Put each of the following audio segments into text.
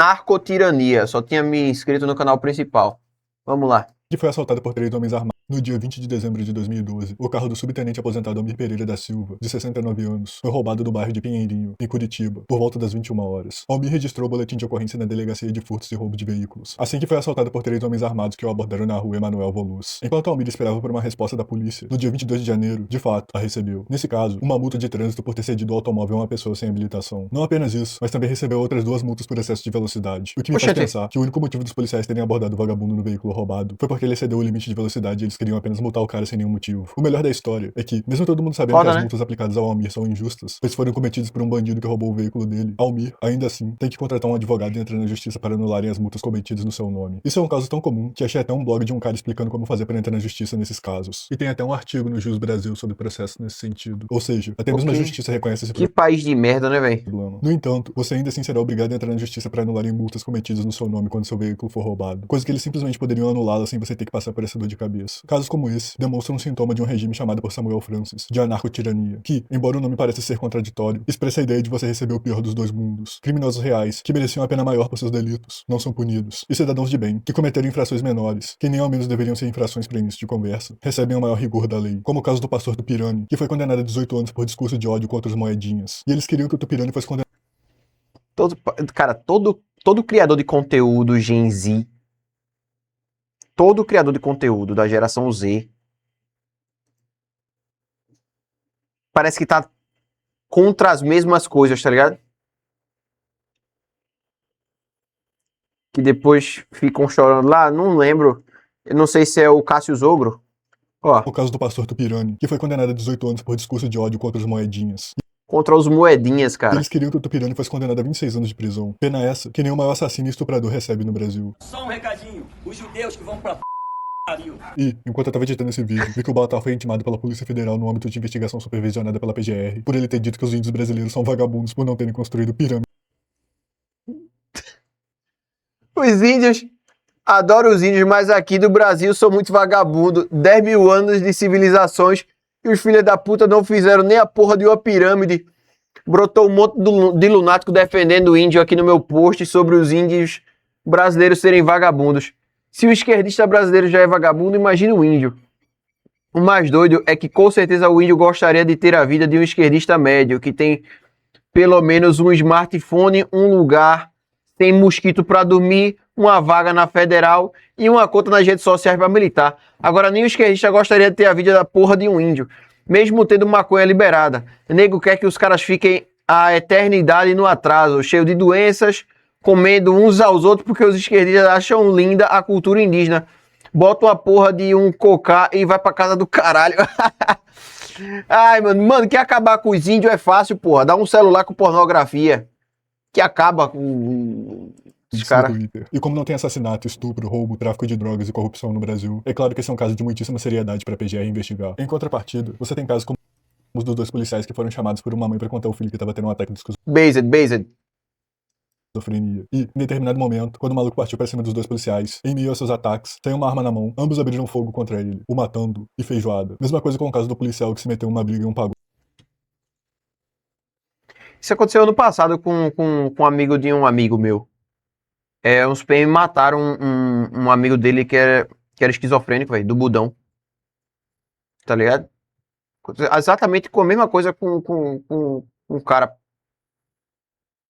Narcotirania. Só tinha me inscrito no canal principal. Vamos lá. Que foi assaltada por 3 homens armados no dia 20 de dezembro de 2012. O carro do subtenente aposentado Almir Pereira da Silva, de 69 anos, foi roubado do bairro de Pinheirinho, em Curitiba, por volta das 21 horas. Almir registrou o boletim de ocorrência na delegacia de furtos e roubo de veículos, assim que foi assaltado por 3 homens armados que o abordaram na rua Emanuel Voluz. Enquanto Almir esperava por uma resposta da polícia, no dia 22 de janeiro, de fato, a recebeu. Nesse caso, uma multa de trânsito por ter cedido o automóvel a uma pessoa sem habilitação. Não apenas isso, mas também recebeu outras 2 multas por excesso de velocidade. O que me faz pensar que o único motivo dos policiais terem abordado o vagabundo no veículo roubado foi porque ele excedeu o limite de velocidade e eles queriam apenas multar o cara sem nenhum motivo. O melhor da história é que, mesmo todo mundo sabendo que as multas aplicadas ao Almir são injustas, pois foram cometidas por um bandido que roubou o veículo dele, Almir, ainda assim, tem que contratar um advogado e entrar na justiça para anularem as multas cometidas no seu nome. Isso é um caso tão comum que achei até um blog de um cara explicando como fazer para entrar na justiça nesses casos. E tem até um artigo no Jus Brasil sobre processo nesse sentido. Ou seja, até mesmo a justiça reconhece esse problema. Que país de merda, né, velho? No entanto, você ainda assim será obrigado a entrar na justiça para anularem multas cometidas no seu nome quando seu veículo for roubado. Coisa que eles simplesmente poderiam anulá-la sem você ter que passar por essa dor de cabeça. Casos como esse demonstram um sintoma de um regime chamado por Samuel Francis de anarcotirania, que, embora o nome pareça ser contraditório, expressa a ideia de você receber o pior dos 2 mundos. Criminosos reais, que mereciam a pena maior por seus delitos, não são punidos. E cidadãos de bem, que cometeram infrações menores, que nem ao menos deveriam ser infrações para início de conversa, recebem o maior rigor da lei. Como o caso do pastor Tupirani, que foi condenado a 18 anos por discurso de ódio contra os moedinhas. E eles queriam que o Tupirani fosse condenado. Todo criador de conteúdo Gen Z, todo criador de conteúdo da geração Z, parece que tá contra as mesmas coisas, tá ligado? Que depois ficam chorando lá, não lembro. Eu não sei se é o Cássio Zogro. Ó. O caso do pastor Tupirani, que foi condenado a 18 anos por discurso de ódio contra os moedinhas. Contra os moedinhas, cara. Eles queriam que o Tupirani fosse condenado a 26 anos de prisão. Pena essa que nenhum maior assassino e estuprador recebe no Brasil. Só um recadinho, os judeus que vão pra E, enquanto eu tava editando esse vídeo, vi que o Batal foi intimado pela Polícia Federal no âmbito de investigação supervisionada pela PGR, por ele ter dito que os índios brasileiros são vagabundos por não terem construído pirâmide. Os índios, adoro os índios, mas aqui do Brasil são muito vagabundo. 10 mil anos de civilizações e os filhos da puta não fizeram nem a porra de uma pirâmide. Brotou um monte de lunático defendendo o índio aqui no meu post sobre os índios brasileiros serem vagabundos. Se o esquerdista brasileiro já é vagabundo, imagina o índio. O mais doido é que com certeza o índio gostaria de ter a vida de um esquerdista médio, que tem pelo menos um smartphone, um lugar, tem mosquito para dormir, uma vaga na federal e uma conta nas redes sociais para militar. Agora nem o esquerdista gostaria de ter a vida da porra de um índio, mesmo tendo maconha liberada. O nego quer que os caras fiquem a eternidade no atraso, cheio de doenças, comendo uns aos outros porque os esquerdistas acham linda a cultura indígena. Bota uma porra de um cocá e vai pra casa do caralho. Ai, mano, quer acabar com os índios é fácil, porra. Dá um celular com pornografia. Que acaba com os caras. E como não tem assassinato, estupro, roubo, tráfico de drogas e corrupção no Brasil, é claro que esse é um caso de muitíssima seriedade pra PGR investigar. Em contrapartida, você tem casos como os dos 2 policiais que foram chamados por uma mãe pra contar ao filho que tava tendo um ataque de Based. esquizofrenia. E, em determinado momento, quando o maluco partiu pra cima dos 2 policiais, em meio aos seus ataques, sem uma arma na mão, ambos abriram fogo contra ele, o matando e feijoada. Mesma coisa com o caso do policial que se meteu em uma briga e um pagou. Isso aconteceu ano passado com um amigo de um amigo meu. Uns PM mataram um amigo dele que era esquizofrênico, velho, do Budão. Tá ligado? Exatamente com a mesma coisa com um cara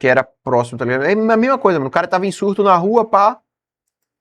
que era próximo, tá ligado? É a mesma coisa, mano. O cara tava em surto na rua, pá.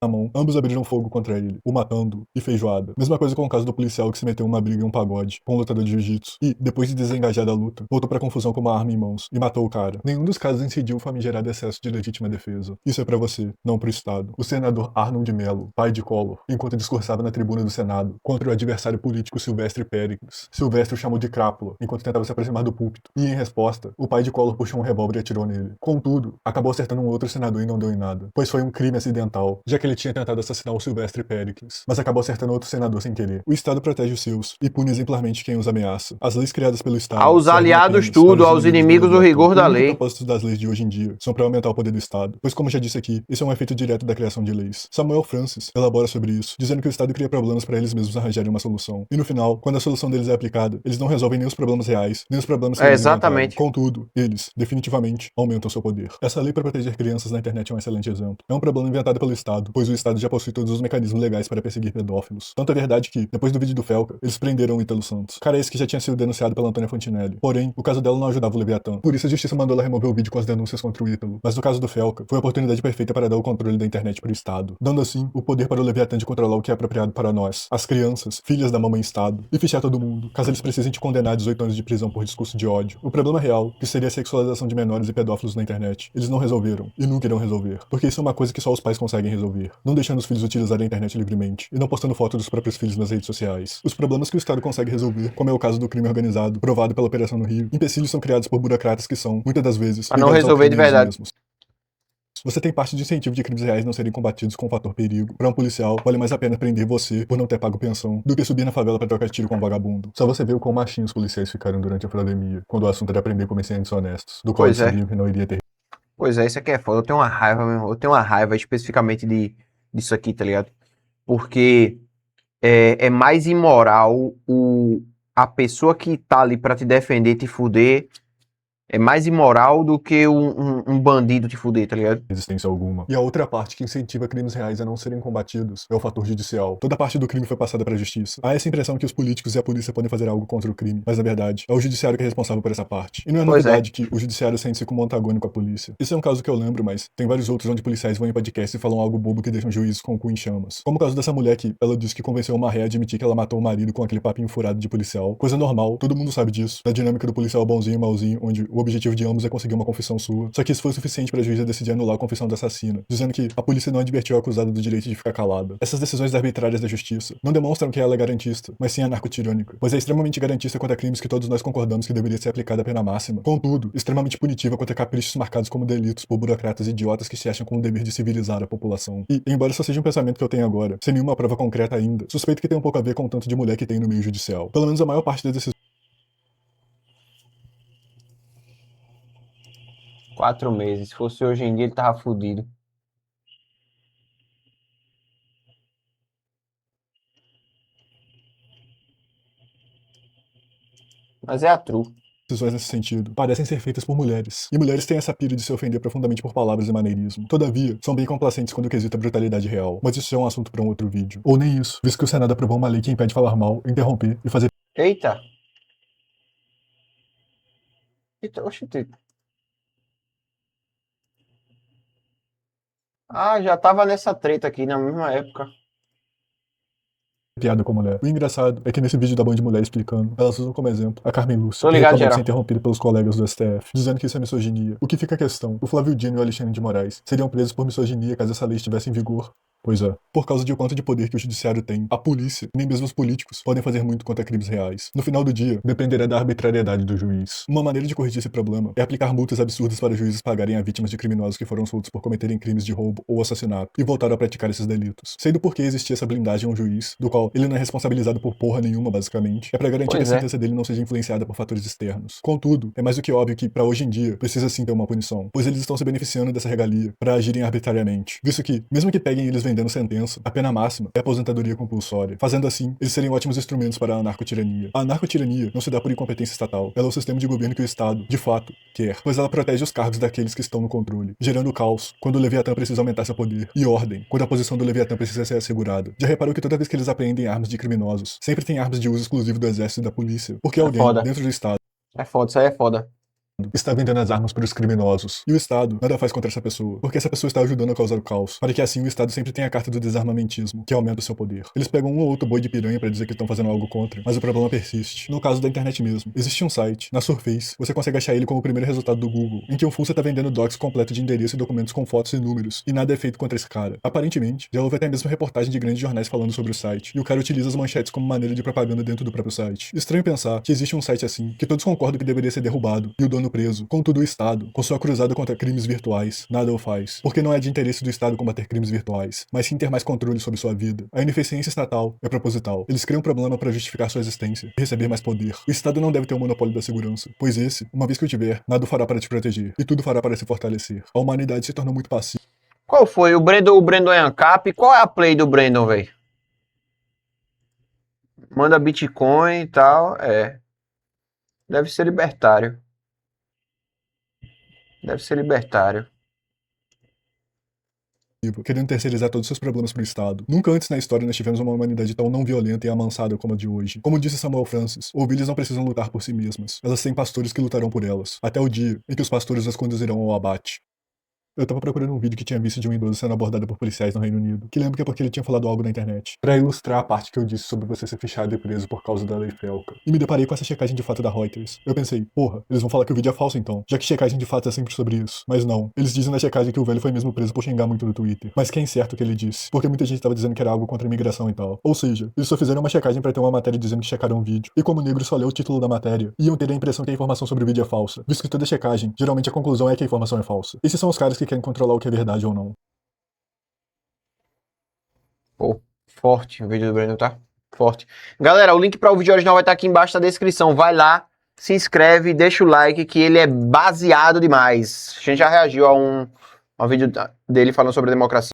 Na mão, ambos abriram fogo contra ele, o matando e feijoada. Mesma coisa com o caso do policial que se meteu em uma briga em um pagode, com um lutador de jiu-jitsu, e, depois de desengajar da luta, voltou pra confusão com uma arma em mãos, e matou o cara. Nenhum dos casos incidiu o famigerado excesso de legítima defesa. Isso é pra você, não pro Estado. O senador Arnon de Mello, pai de Collor, enquanto discursava na tribuna do Senado, contra o adversário político Silvestre Péricles. Silvestre o chamou de crápula, enquanto tentava se aproximar do púlpito, e, em resposta, o pai de Collor puxou um revólver e atirou nele. Contudo, acabou acertando um outro senador e não deu em nada, pois foi um crime acidental, já que ele ele tinha tentado assassinar o Silvestre Péricles, mas acabou acertando outro senador sem querer. O Estado protege os seus e pune exemplarmente quem os ameaça. As leis criadas pelo Estado Aos servem aliados apenas tudo, para os aos inimigos do o Leviatã. rigor da O único lei. propósito das leis de hoje em dia são para aumentar o poder do Estado, pois como já disse aqui, isso é um efeito direto da criação de leis. Samuel Francis elabora sobre isso, dizendo que o Estado cria problemas para eles mesmos arranjarem uma solução. E no final, quando a solução deles é aplicada, eles não resolvem nem os problemas reais, nem os problemas que eles inventaram. Exatamente. Contudo, eles, definitivamente, aumentam seu poder. Essa lei para proteger crianças na internet é um excelente exemplo. É um problema inventado pelo Estado, pois o Estado já possui todos os mecanismos legais para perseguir pedófilos. Tanto é verdade que, depois do vídeo do Felca, eles prenderam o Ítalo Santos. Cara esse que já tinha sido denunciado pela Antônia Fontinelli. Porém, o caso dela não ajudava o Leviatã. Por isso a justiça mandou ela remover o vídeo com as denúncias contra o Ítalo. Mas no caso do Felca, foi a oportunidade perfeita para dar o controle da internet para o Estado, dando assim o poder para o Leviatã de controlar o que é apropriado para nós, as crianças, filhas da mamãe Estado, e fichar todo mundo, caso eles precisem te condenar a 18 anos de prisão por discurso de ódio. O problema real, que seria a sexualização de menores e pedófilos na internet, eles não resolveram, e nunca irão resolver, porque isso é uma coisa que só os pais conseguem resolver, não deixando os filhos utilizarem a internet livremente, e não postando foto dos próprios filhos nas redes sociais. Os problemas que o Estado consegue resolver, como é o caso do crime organizado, provado pela Operação no Rio, empecilhos são criados por burocratas que são, muitas das vezes, Pra não ligados ao resolver de crime eles verdade. mesmos. Você tem parte de incentivo de crimes reais não serem combatidos com o fator perigo. Para um policial, vale mais a pena prender você por não ter pago pensão do que subir na favela para trocar tiro com um vagabundo. Só você vê o quão machinhos os policiais ficaram durante a pandemia, quando o assunto era prender comerciantes honestos, do qual Pois eles é. sabiam que não iria ter. Pois é, isso aqui é foda. Eu tenho uma raiva mesmo. Eu tenho uma raiva especificamente disso aqui, tá ligado? Porque é mais imoral a pessoa que tá ali pra te defender, te fuder. É mais imoral do que um bandido te fuder, tá ligado? Resistência alguma. E a outra parte que incentiva crimes reais a não serem combatidos é o fator judicial. Toda parte do crime foi passada para a justiça. Há essa impressão que os políticos e a polícia podem fazer algo contra o crime, mas na verdade é o judiciário que é responsável por essa parte. E não é Pois é. novidade que o judiciário sente-se como antagônico à polícia. Isso é um caso que eu lembro, mas tem vários outros onde policiais vão em podcast e falam algo bobo que deixam juízes com o cu em chamas. Como o caso dessa mulher que ela disse que convenceu uma ré a admitir que ela matou o marido com aquele papinho furado de policial. Coisa normal, todo mundo sabe disso. Da dinâmica do policial bonzinho e malzinho, onde o objetivo de ambos é conseguir uma confissão sua. Só que isso foi o suficiente para a juíza decidir anular a confissão da assassina, dizendo que a polícia não advertiu a acusada do direito de ficar calada. Essas decisões arbitrárias da justiça não demonstram que ela é garantista, mas sim anarcotirânica, pois é extremamente garantista contra crimes que todos nós concordamos que deveria ser aplicada a pena máxima, contudo, extremamente punitiva contra caprichos marcados como delitos por burocratas idiotas que se acham com o dever de civilizar a população. E, embora isso seja um pensamento que eu tenho agora, sem nenhuma prova concreta ainda, suspeito que tem um pouco a ver com o tanto de mulher que tem no meio judicial. Pelo menos a maior parte das decisões 4 meses. Se fosse hoje em dia, ele tava fudido. Mas é a true. decisões nesse sentido parecem ser feitas por mulheres. E mulheres têm essa pira de se ofender profundamente por palavras e maneirismo. Todavia, são bem complacentes quando quesita a brutalidade real. Mas isso é um assunto para um outro vídeo. Ou nem isso, visto que o Senado aprovou uma lei que impede falar mal, interromper e fazer Eita. Eita, oxe, ah, já tava nessa treta aqui na mesma época. piada com mulher. O engraçado é que nesse vídeo da Band de Mulher explicando, elas usam como exemplo a Carmen Lúcia, Tô que ligado, reclama de geral. ser interrompida pelos colegas do STF, dizendo que isso é misoginia. O que fica a questão? O Flávio Dino e o Alexandre de Moraes seriam presos por misoginia caso essa lei estivesse em vigor? Pois é. Por causa de quanto de poder que o judiciário tem, a polícia, nem mesmo os políticos, podem fazer muito contra crimes reais. No final do dia, dependerá da arbitrariedade do juiz. Uma maneira de corrigir esse problema é aplicar multas absurdas para juízes pagarem a vítimas de criminosos que foram soltos por cometerem crimes de roubo ou assassinato e voltaram a praticar esses delitos. Sendo por que existia essa blindagem a um juiz, do qual ele não é responsabilizado por porra nenhuma, basicamente, é para garantir Pois que a é. sentença dele não seja influenciada por fatores externos. Contudo, é mais do que óbvio que, para hoje em dia, precisa sim ter uma punição, pois eles estão se beneficiando dessa regalia para agirem arbitrariamente, visto que, mesmo que peguem eles vendendo sentença, a pena máxima é a aposentadoria compulsória. Fazendo assim, eles seriam ótimos instrumentos para a anarcotirania. A anarcotirania não se dá por incompetência estatal, ela é o sistema de governo que o Estado, de fato, quer, pois ela protege os cargos daqueles que estão no controle, gerando caos quando o Leviatã precisa aumentar seu poder, e ordem quando a posição do Leviatã precisa ser assegurada. Já reparou que toda vez que eles apreendem armas de criminosos, sempre tem armas de uso exclusivo do exército e da polícia, porque alguém, foda. dentro do Estado, É foda, isso aí é foda. está vendendo as armas para os criminosos. E o Estado nada faz contra essa pessoa, porque essa pessoa está ajudando a causar o caos, para que assim o Estado sempre tenha a carta do desarmamentismo, que aumenta o seu poder. Eles pegam um ou outro boi de piranha para dizer que estão fazendo algo contra, mas o problema persiste. No caso da internet mesmo, existe um site, na Surface, você consegue achar ele como o primeiro resultado do Google, em que o Fulsa está vendendo docs completo de endereço e documentos com fotos e números, e nada é feito contra esse cara. Aparentemente, já houve até mesmo reportagem de grandes jornais falando sobre o site, e o cara utiliza as manchetes como maneira de propaganda dentro do próprio site. Estranho pensar que existe um site assim, que todos concordam que deveria ser derrubado, e o dono governo preso. Contudo, o Estado, com sua cruzada contra crimes virtuais, nada o faz. Porque não é de interesse do Estado combater crimes virtuais, mas sim ter mais controle sobre sua vida. A ineficiência estatal é proposital. Eles criam um problema para justificar sua existência e receber mais poder. O Estado não deve ter o monopólio da segurança, pois esse, uma vez que o tiver, nada o fará para te proteger, e tudo fará para se fortalecer. A humanidade se torna muito passiva. Qual foi? O Brandon é ANCAP? Qual é a play do Brandon, velho? Manda Bitcoin e tal, Deve ser libertário. Deve ser libertário. Querendo terceirizar todos os seus problemas pro Estado. Nunca antes na história nós tivemos uma humanidade tão não violenta e amansada como a de hoje. Como disse Samuel Francis, ovelhas não precisam lutar por si mesmas. Elas têm pastores que lutarão por elas, até o dia em que os pastores as conduzirão ao abate. Eu tava procurando um vídeo que tinha visto de um idoso sendo abordado por policiais no Reino Unido, que lembro que é porque ele tinha falado algo na internet, pra ilustrar a parte que eu disse sobre você ser fechado e preso por causa da lei Felca. E me deparei com essa checagem de fato da Reuters. Eu pensei, porra, eles vão falar que o vídeo é falso então, já que checagem de fato é sempre sobre isso. Mas não, eles dizem na checagem que o velho foi mesmo preso por xingar muito no Twitter. Mas que é incerto o que ele disse, porque muita gente tava dizendo que era algo contra a imigração e tal. Ou seja, eles só fizeram uma checagem pra ter uma matéria dizendo que checaram o vídeo, e como o negro só leu o título da matéria, iam ter a impressão que a informação sobre o vídeo é falsa, visto que toda checagem, geralmente a conclusão é que a informação é falsa. Esses são os caras que querem controlar o que é verdade ou não. Pô, forte o vídeo do Brandon, tá? Forte. Galera, o link para o vídeo original vai estar aqui embaixo na descrição. Vai lá, se inscreve, deixa o like, que ele é baseado demais. A gente já reagiu a um vídeo dele falando sobre a democracia.